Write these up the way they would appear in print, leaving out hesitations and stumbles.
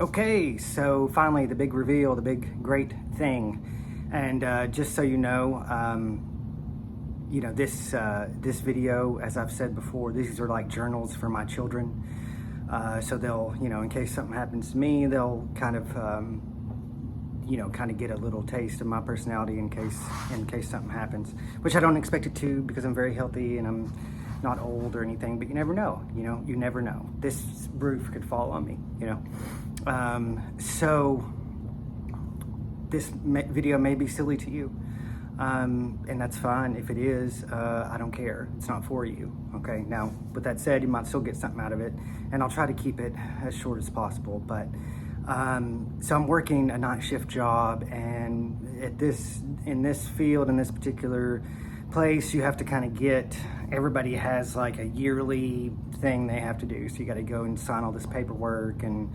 Okay, so finally the big reveal, the big great thing. And just so you know, this video, as I've said before, these are like journals for my children. So they'll, in case something happens to me, they'll kind of, kind of get a little taste of my personality in case something happens, which I don't expect it to, because I'm very healthy and I'm not old or anything. But you never know. You never know. This roof could fall on me. So this video may be silly to you, and that's fine. If it is, I don't care. It's not for you. Okay. Now, with that said, you might still get something out of it, and I'll try to keep it as short as possible. But so I'm working a night shift job, and in this field, in this particular place, you have to kind of get, everybody has like a yearly thing they have to do. So you got to go and sign all this paperwork and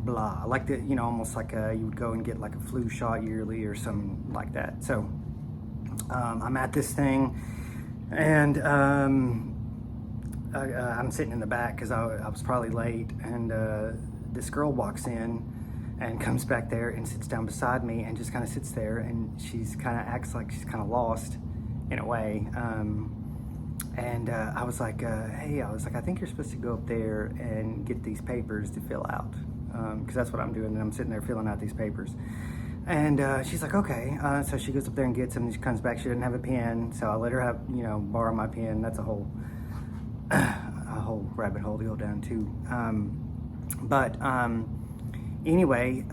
blah, like almost like you would go and get like a flu shot yearly or something like that. So I'm at this thing, and I'm sitting in the back because I was probably late, and this girl walks in and comes back there and sits down beside me and just kind of sits there, and she's kind of acts like she's kind of lost in a way. And I was like, hey, I think you're supposed to go up there and get these papers to fill out, because that's what I'm doing. And I'm sitting there filling out these papers. And she's like, okay. So she goes up there and gets them, and she comes back. She didn't have a pen, so I let her have, borrow my pen. That's a whole rabbit hole to go down to. Anyway,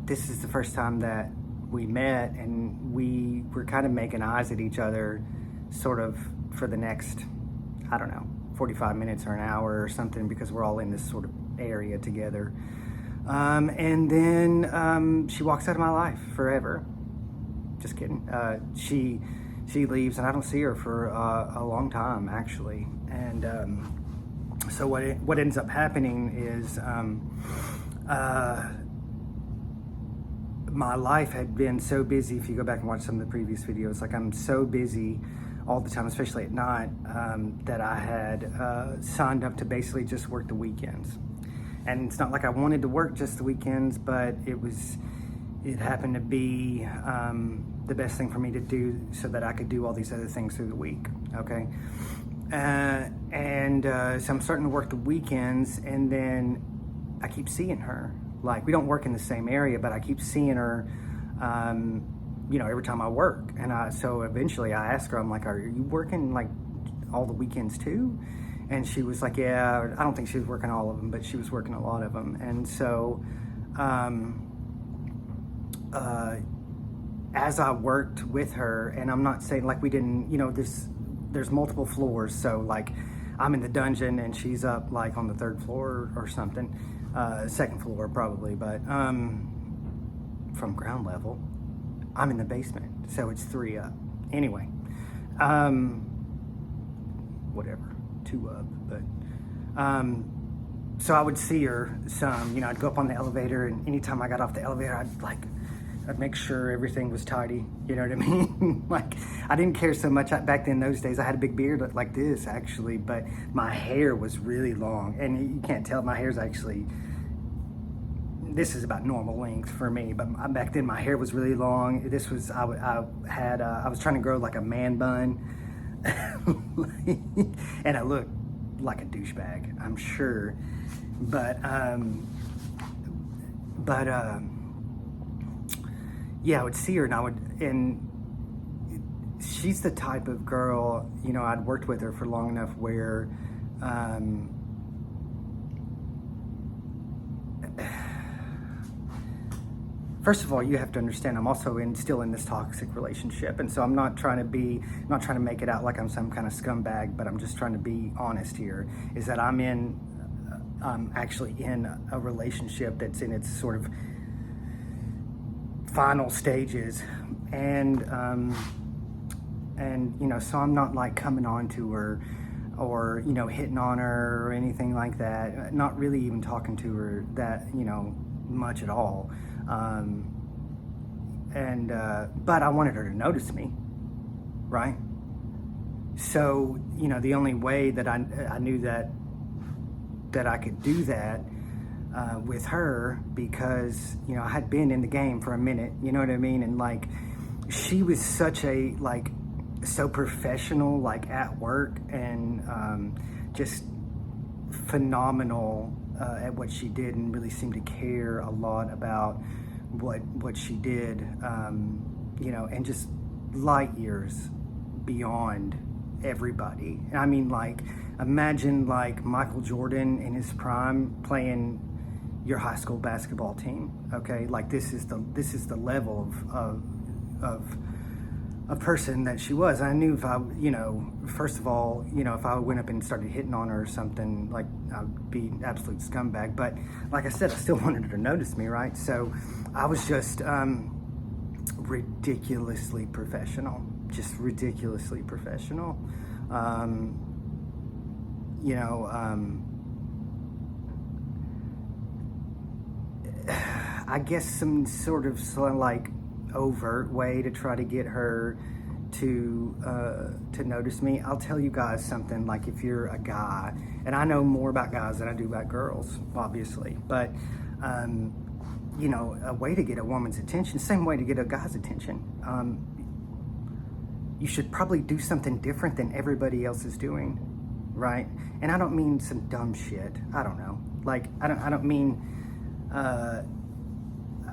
this is the first time that we met, and we were kind of making eyes at each other, sort of, for the next, 45 minutes or an hour or something, because we're all in this sort of area together. And then she walks out of my life forever. Just kidding. She leaves, and I don't see her for a long time, actually. And so what ends up happening is my life had been so busy. If you go back and watch some of the previous videos, like, I'm so busy all the time, especially at night, that I had signed up to basically just work the weekends. And it's not like I wanted to work just the weekends, but it happened to be the best thing for me to do, so that I could do all these other things through the week. Okay. So I'm starting to work the weekends, and then I keep seeing her. Like, we don't work in the same area, but I keep seeing her, every time I work. And so eventually I asked her, I'm like, are you working like all the weekends too? And she was like, yeah. I don't think she was working all of them, but she was working a lot of them. And so as I worked with her, and I'm not saying like we didn't, there's multiple floors. So like, I'm in the dungeon and she's up like on the third floor or something, second floor probably, but from ground level. I'm in the basement, so it's 3 up. Anyway, whatever, 2 up, but so I would see her some, I'd go up on the elevator, and anytime I got off the elevator, I'd make sure everything was tidy, you know what I mean? Like, I didn't care so much back then. Those days I had a big beard like this, actually, but my hair was really long, and you can't tell, my hair's actually, this is about normal length for me, but back then my hair was really long. This was, I was trying to grow like a man bun, and I looked like a douchebag, I'm sure, but yeah, I would see her, and she's the type of girl, I'd worked with her for long enough where, first of all, you have to understand, I'm also still in this toxic relationship, and so I'm not trying to make it out like I'm some kind of scumbag, but I'm just trying to be honest here, is that I'm actually in a relationship that's in its sort of final stages, and so I'm not like coming on to her or hitting on her or anything like that, not really even talking to her that much at all. But I wanted her to notice me, right? So, the only way that I knew that I could do that with her because, you know, I had been in the game for a minute, you know what I mean? And like, she was such a, like, so professional, like at work, and just phenomenal at what she did, and really seemed to care a lot about what she did, you know, and just light years beyond everybody. I mean, like, imagine like Michael Jordan in his prime playing your high school basketball team. Okay, like this is the level of a person that she was. I knew if I, you know, first of all, you know, if I went up and started hitting on her or something, like, I'd be an absolute scumbag. But like I said, I still wanted her to notice me, right? So I was just ridiculously professional, just ridiculously professional. You know, I guess some sort of like overt way to try to get her to notice me. I'll tell you guys something, like, if you're a guy, and I know more about guys than I do about girls, obviously, but you know, a way to get a woman's attention, same way to get a guy's attention, you should probably do something different than everybody else is doing, right? And I don't mean some dumb shit. I don't know. Like, I don't mean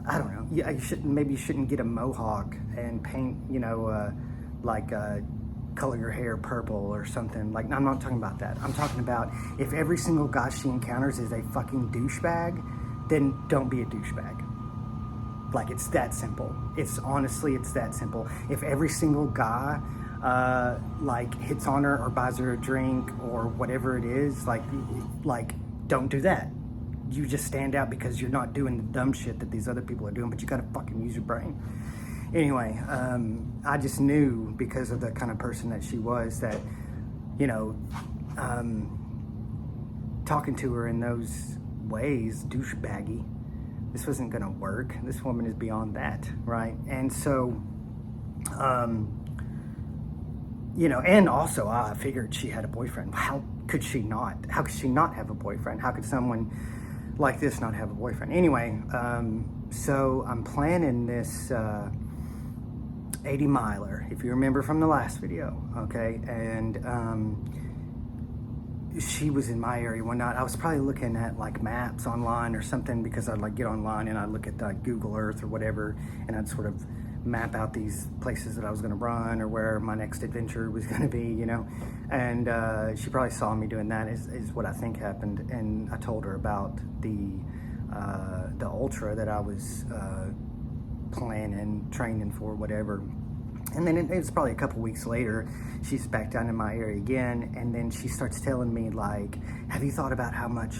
I don't know. Yeah, maybe you shouldn't get a mohawk and paint, you know, like color your hair purple or something. Like, I'm not talking about that. I'm talking about if every single guy she encounters is a fucking douchebag, then don't be a douchebag. Like, it's that simple. It's that simple. If every single guy like hits on her or buys her a drink or whatever it is, like don't do that. You just stand out because you're not doing the dumb shit that these other people are doing, but you gotta fucking use your brain. Anyway, I just knew, because of the kind of person that she was, that, you know, talking to her in those ways, douchebaggy, this wasn't gonna work. This woman is beyond that, right? And so, you know, and also I figured she had a boyfriend. How could she not? How could she not have a boyfriend? How could someone like this not have a boyfriend? Anyway, so I'm planning this 80 miler, if you remember from the last video, okay? And she was in my area one night. I was probably looking at like maps online or something, because I'd like get online and I'd look at like Google Earth or whatever, and I'd sort of map out these places that I was gonna run or where my next adventure was gonna be, you know? And she probably saw me doing that, is what I think happened. And I told her about the ultra that I was planning, training for, whatever. And then it was probably a couple weeks later, she's back down in my area again, and then she starts telling me, like, have you thought about how much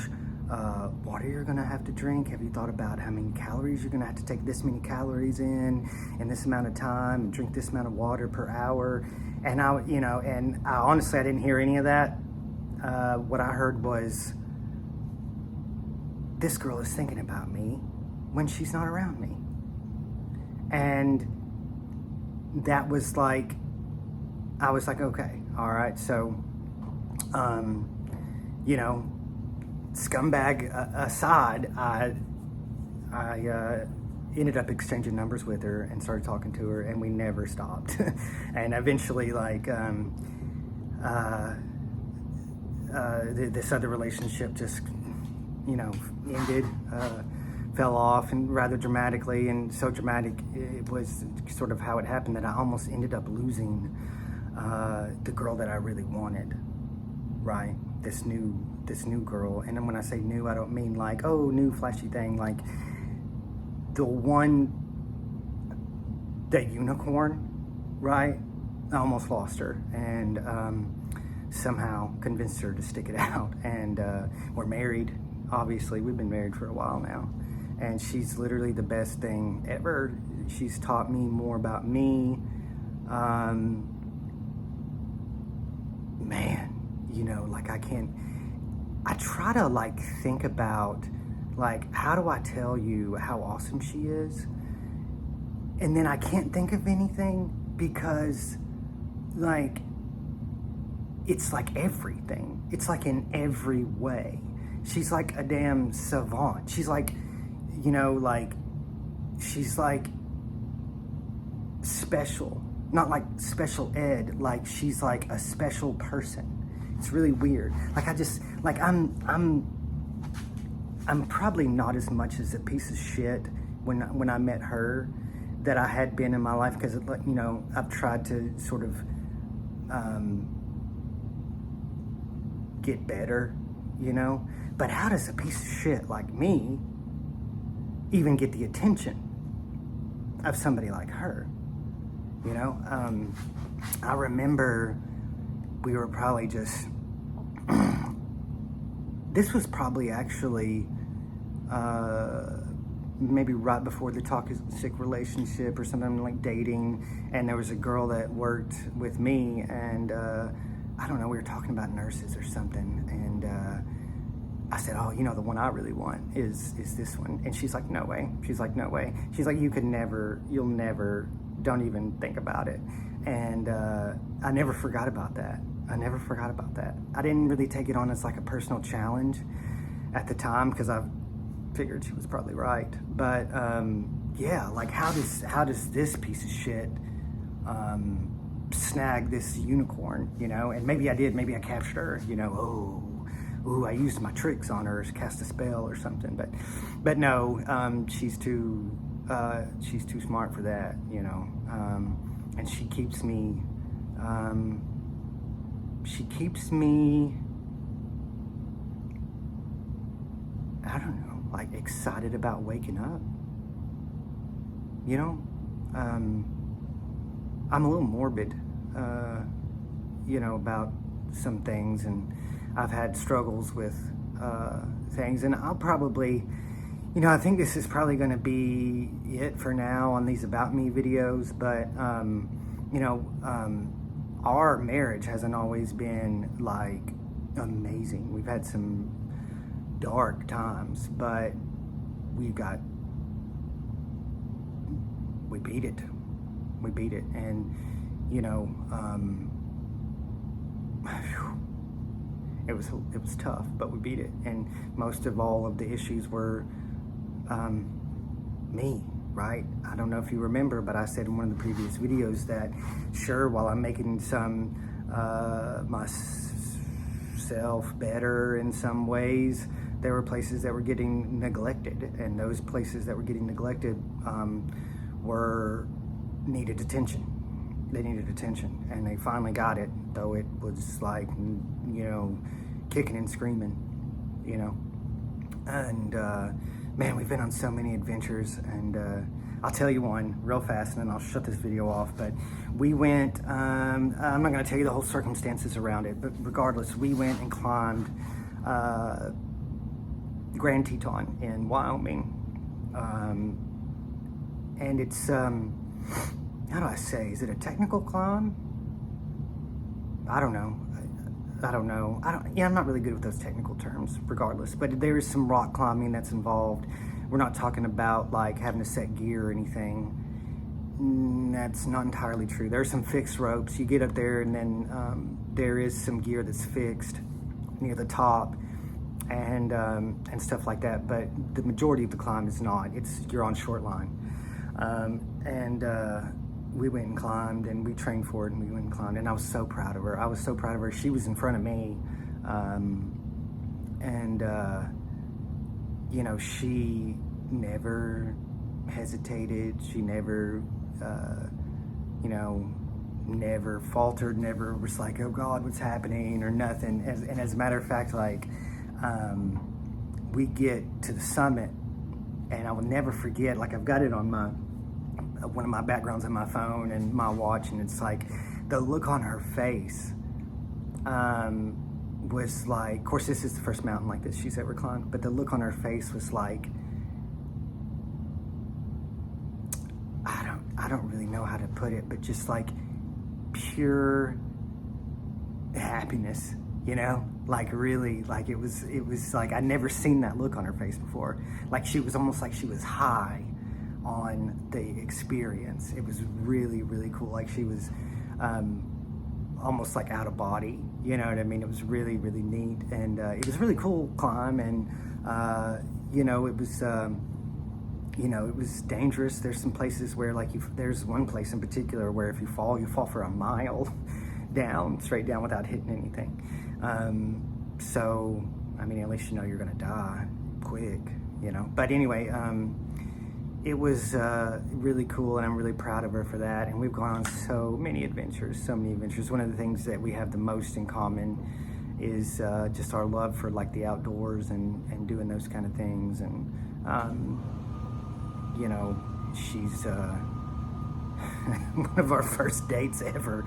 water you're gonna have to drink? Have you thought about how many calories you're gonna have to take this many calories in this amount of time, and drink this amount of water per hour? And I, you know, and I honestly, I didn't hear any of that. What I heard was, this girl is thinking about me when she's not around me. And that was like, I was like, okay, all right. So, you know, scumbag aside, I ended up exchanging numbers with her and started talking to her, and we never stopped. And eventually, like, this other relationship just, you know, ended, fell off, and rather dramatically, and so dramatic it was sort of how it happened, that I almost ended up losing the girl that I really wanted, right? This new girl. And then when I say new, I don't mean like, oh, new flashy thing, like the one, the unicorn, right? I almost lost her, and somehow convinced her to stick it out. And we're married, obviously. We've been married for a while now. And she's literally the best thing ever. She's taught me more about me. Man, you know, like I try to like think about, like, how do I tell you how awesome she is? And then I can't think of anything, because like, it's like everything. It's like in every way. She's like a damn savant. She's like, you know, like, she's like special, not like special ed, like she's like a special person. It's really weird. Like, I just, like, I'm probably not as much as a piece of shit when I met her that I had been in my life, because, you know, I've tried to sort of get better, you know. But how does a piece of shit like me even get the attention of somebody like her? You know, I remember we were probably just, this was probably actually maybe right before the toxic relationship or something, like dating, and there was a girl that worked with me, and I don't know, we were talking about nurses or something, and I said, oh, you know, the one I really want is this one. And she's like, no way. She's like, no way. She's like, you'll never, don't even think about it. And I never forgot about that. I didn't really take it on as like a personal challenge at the time, because I figured she was probably right. But yeah, like, how does this piece of shit snag this unicorn, you know? And maybe I did, maybe I captured her, you know, I used my tricks on her, cast a spell or something, but no, she's too smart for that, you know. And she keeps me, I don't know, like, excited about waking up, you know. I'm a little morbid, you know, about some things, and I've had struggles with things, and I'll probably, you know, I think this is probably going to be it for now on these About Me videos, but, you know, our marriage hasn't always been, like, amazing. We've had some dark times, but we beat it. And, you know, it was tough, but we beat it. And most of all of the issues were me, right? I don't know if you remember, but I said in one of the previous videos that, sure, while I'm making some myself better in some ways, there were places that were getting neglected, and those places that were getting neglected needed attention. They needed attention, and they finally got it, though it was like, you know, kicking and screaming, you know. And man, we've been on so many adventures, and I'll tell you one real fast, and then I'll shut this video off. But we went, I'm not going to tell you the whole circumstances around it, but regardless, we went and climbed Grand Teton in Wyoming, and it's how do I say? Is it a technical climb? I don't know. Yeah, I'm not really good with those technical terms, regardless. But there is some rock climbing that's involved. We're not talking about like having to set gear or anything. That's not entirely true. There are some fixed ropes. You get up there, and then there is some gear that's fixed near the top, and stuff like that. But the majority of the climb is not. You're on short line, we went and climbed, and we trained for it, and we went and climbed, and I was so proud of her. She was in front of me, you know, she never hesitated. She never, you know, never faltered, never was like, oh God, what's happening, or nothing. And as a matter of fact, like, we get to the summit, and I will never forget, like, I've got it on one of my backgrounds on my phone and my watch, and it's like the look on her face was like, of course, this is the first mountain like this she's ever climbed, but the look on her face was like, I don't really know how to put it, but just like pure happiness, you know, like really, like it was like I'd never seen that look on her face before. Like she was almost like she was high on the experience. It was really, really cool. Like she was, almost like out of body, you know what I mean? It was really, really neat, and it was a really cool climb, and it was dangerous. There's some places where, like, there's one place in particular where if you fall for a mile down, straight down, without hitting anything. So, I mean, at least you know you're gonna die quick, you know. But anyway, it was really cool, and I'm really proud of her for that. And we've gone on so many adventures. One of the things that we have the most in common is just our love for, like, the outdoors and doing those kind of things. And she's one of our first dates ever.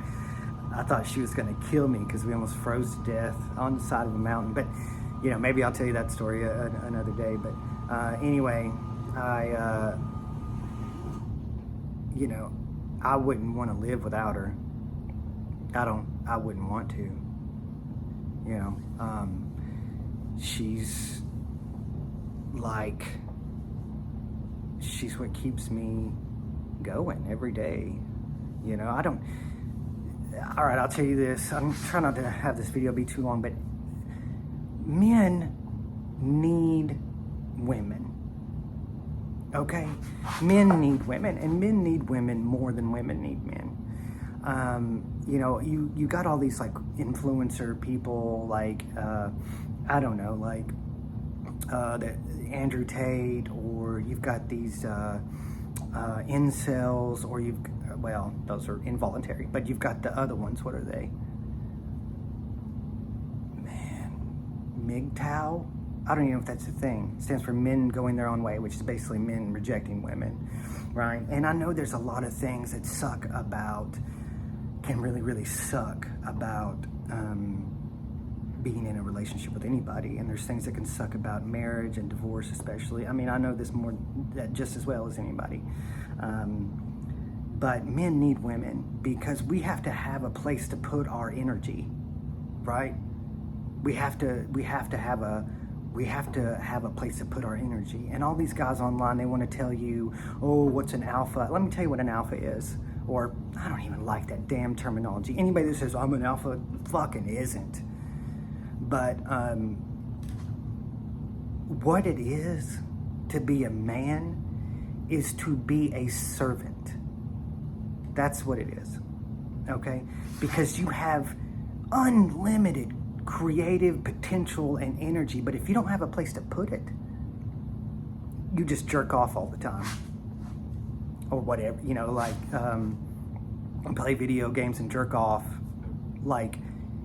I thought she was gonna kill me because we almost froze to death on the side of a mountain. But maybe I'll tell you that story another day. But anyway, I wouldn't want to live without her. I wouldn't want to. She's what keeps me going every day. All right, I'll tell you this. I'm trying not to have this video be too long, but men need women. Okay? Men need women, and men need women more than women need men. You got all these, like, influencer people, like, I don't know, like Andrew Tate, or you've got these incels, or those are involuntary, but you've got the other ones. What are they? MGTOW? I don't even know if that's a thing. It stands for men going their own way, which is basically men rejecting women, right? And I know there's a lot of things that can really, really suck about being in a relationship with anybody. And there's things that can suck about marriage and divorce especially. I mean, I know this just as well as anybody. But men need women because we have to have a place to put our energy, right? We have to have a place to put our energy. And all these guys online, they want to tell you, oh, what's an alpha? Let me tell you what an alpha is. Or, I don't even like that damn terminology. Anybody that says, I'm an alpha, fucking isn't. But what it is to be a man is to be a servant. That's what it is, okay? Because you have unlimited creative potential and energy, but if you don't have a place to put it, you just jerk off all the time. Or whatever, play video games and jerk off. Like,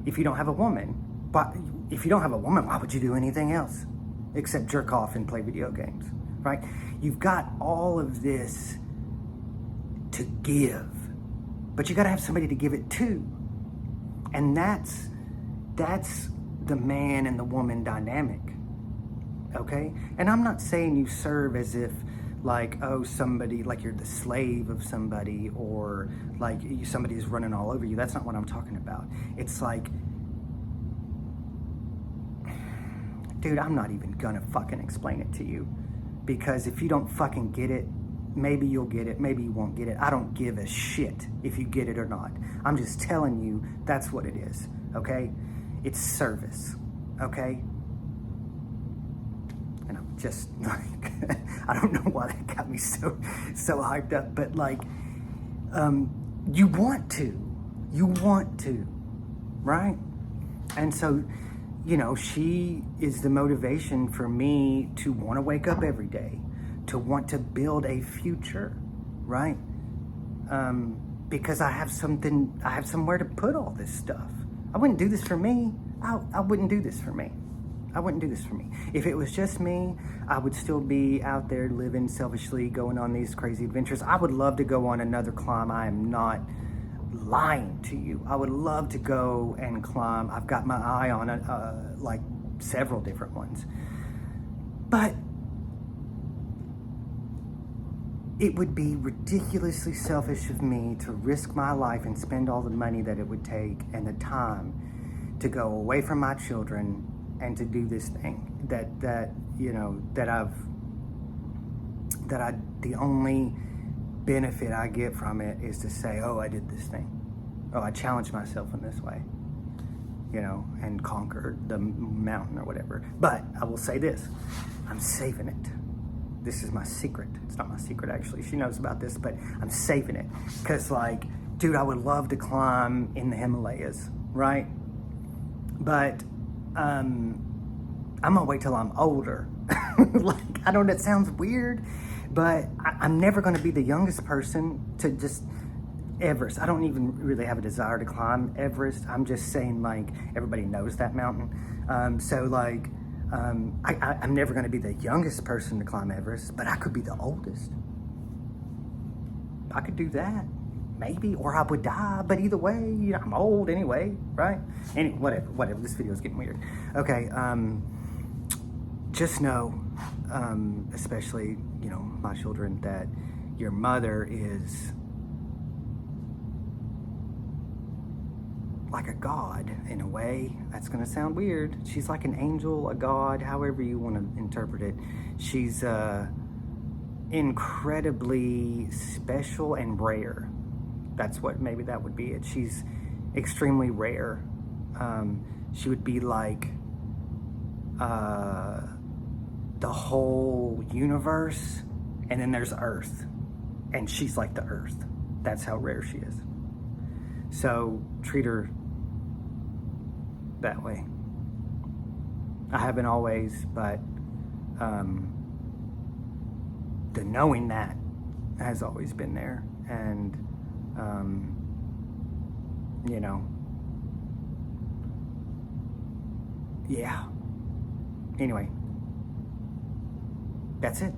if you don't have a woman, why would you do anything else except jerk off and play video games, right? You've got all of this to give, but you got to have somebody to give it to. And that's the man and the woman dynamic, okay? And I'm not saying you serve as if, like, somebody, like you're the slave of somebody, or like somebody's running all over you. That's not what I'm talking about. It's like, dude, I'm not even gonna fucking explain it to you, because if you don't fucking get it, maybe you'll get it, maybe you won't get it. I don't give a shit if you get it or not. I'm just telling you that's what it is, okay? It's service, okay? And I'm just like, I don't know why that got me so hyped up, but like, you want to, right? And so, she is the motivation for me to want to wake up every day, to want to build a future, right? Because I have somewhere to put all this stuff. I wouldn't do this for me. I wouldn't do this for me. I wouldn't do this for me. If it was just me, I would still be out there living selfishly, going on these crazy adventures. I would love to go on another climb. I am not lying to you. I would love to go and climb. I've got my eye on like several different ones. But it would be ridiculously selfish of me to risk my life and spend all the money that it would take and the time to go away from my children and to do this thing the only benefit I get from it is to say, oh, I did this thing. Oh, I challenged myself in this way, you know, and conquered the mountain or whatever. But I will say this, I'm saving it. This is my secret. It's not my secret, actually. She knows about this, but I'm saving it. Because, like, dude, I would love to climb in the Himalayas, right? But I'm going to wait till I'm older. Like, I know that sounds weird, but I'm never going to be the youngest person to just Everest. I don't even really have a desire to climb Everest. I'm just saying, like, everybody knows that mountain. So, like, I'm never going to be the youngest person to climb Everest, but I could be the oldest. I could do that, maybe, or I would die. But either way, you know, I'm old anyway, right? Anyway, whatever. This video is getting weird. Okay, just know, especially, you know, my children, that your mother is like a god in a way. That's gonna sound weird. She's like an angel, a god, however you want to interpret it. She's incredibly special and rare. That's what, maybe that would be it. She's extremely rare. She would be like the whole universe, and then there's Earth, and she's like the Earth. That's how rare she is. So treat her that way. I haven't always, but the knowing that has always been there. And you know, yeah. Anyway, that's it.